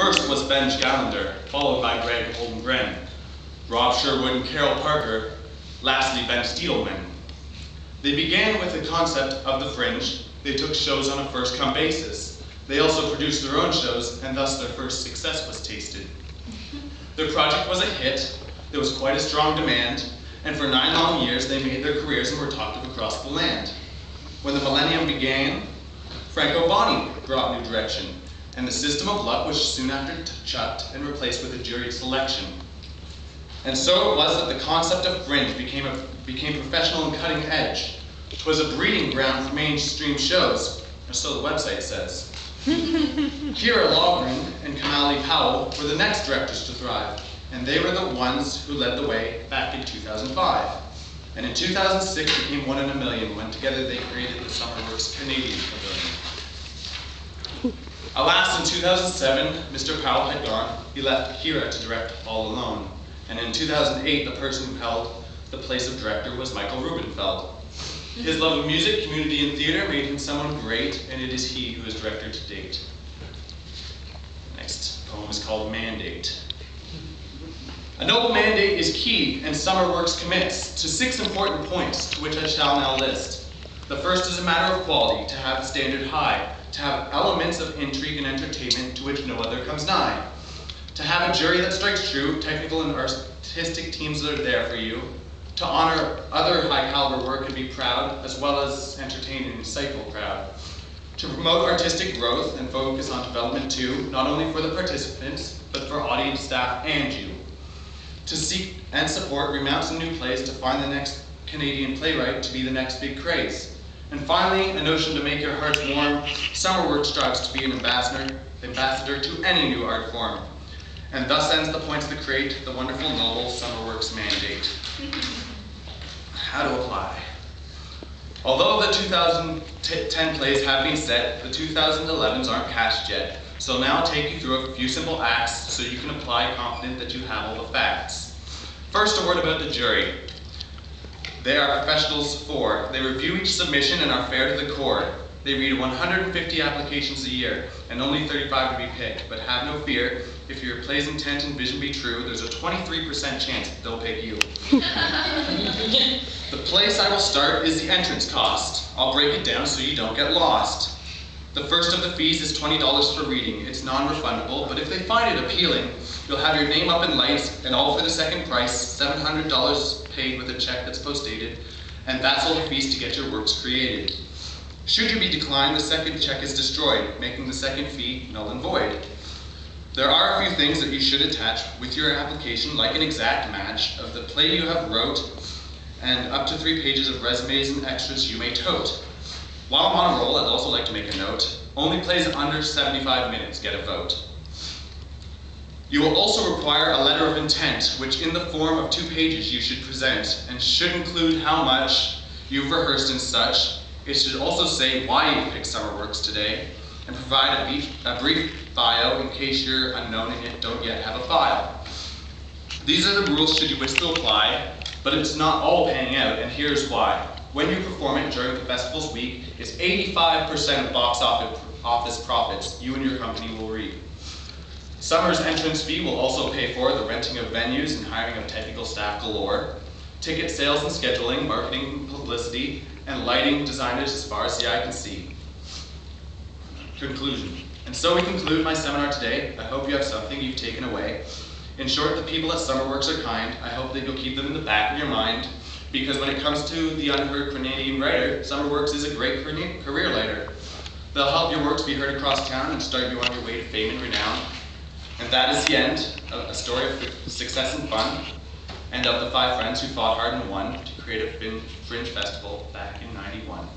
First was Benj Gallender, followed by Greg Holmgren, Rob Sherwood and Carol Parker, lastly Ben Stiedelman. They began with the concept of the Fringe. They took shows on a first-come basis. They also produced their own shows, and thus their first success was tasted. Their project was a hit. There was quite a strong demand, and for 9 long years they made their careers and were talked of across the land. When the millennium began, Franco Boni brought new direction, and the system of luck was soon after chucked and replaced with a juried selection. And so it was that the concept of Fringe became professional and cutting edge. It was a breeding ground for mainstream shows, or so the website says. Kira Logren and Kamali Powell were the next directors to thrive, and they were the ones who led the way back in 2005. And in 2006 became one in a million when together they created the SummerWorks Canadian Pavilion. Alas, in 2007, Mr. Powell had gone. He left Kira to direct All Alone. And in 2008, the person who held the place of director was Michael Rubenfeld. His love of music, community, and theater made him someone great, and it is he who is director to date. The next poem is called Mandate. A noble mandate is key, and SummerWorks commits to 6 important points, to which I shall now list. The first is a matter of quality, to have the standard high, to have elements of intrigue and entertainment to which no other comes nigh, to have a jury that strikes true, technical and artistic teams that are there for you, to honor other high caliber work and be proud, as well as entertain an insightful crowd, to promote artistic growth and focus on development too, not only for the participants, but for audience, staff, and you, to seek and support remounts and new plays to find the next Canadian playwright to be the next big craze. And finally, a notion to make your hearts warm, SummerWorks strives to be an ambassador to any new art form. And thus ends the points that create the wonderful, noble SummerWorks mandate. How to apply. Although the 2010 plays have been set, the 2011s aren't cast yet. So now I'll take you through a few simple acts so you can apply confident that you have all the facts. First, a word about the jury. They are professionals for. They review each submission and are fair to the core. They read 150 applications a year, and only 35 to be picked. But have no fear, if your play's intent and vision be true, there's a 23% chance that they'll pick you. The place I will start is the entrance cost. I'll break it down so you don't get lost. The first of the fees is $20 for reading. It's non-refundable, but if they find it appealing, you'll have your name up in lights, and all for the second price, $700 paid with a check that's post-dated, and that's all the fees to get your works created. Should you be declined, the second check is destroyed, making the second fee null and void. There are a few things that you should attach with your application, like an exact match of the play you have wrote, and up to 3 pages of resumes and extras you may tote. While I'm on a roll, I'd also like to make a note. Only plays under 75 minutes get a vote. You will also require a letter of intent, which in the form of 2 pages you should present, and should include how much you've rehearsed and such. It should also say why you picked SummerWorks today, and provide a brief bio in case you're unknown and don't yet have a file. These are the rules should you wish to apply, but it's not all panning out, and here's why. When you perform it during the festival's week, it's 85% of box office profits you and your company will reap. Summer's entrance fee will also pay for the renting of venues and hiring of technical staff galore, ticket sales and scheduling, marketing, publicity, and lighting designers as far as the eye can see. Conclusion. And so we conclude my seminar today. I hope you have something you've taken away. In short, the people at SummerWorks are kind. I hope that you'll keep them in the back of your mind, because when it comes to the unheard Canadian writer, SummerWorks is a great career lighter. They'll help your works be heard across town and start you on your way to fame and renown. And that is the end of a story of success and fun, and of the 5 friends who fought hard and won to create a Fringe Festival back in '91.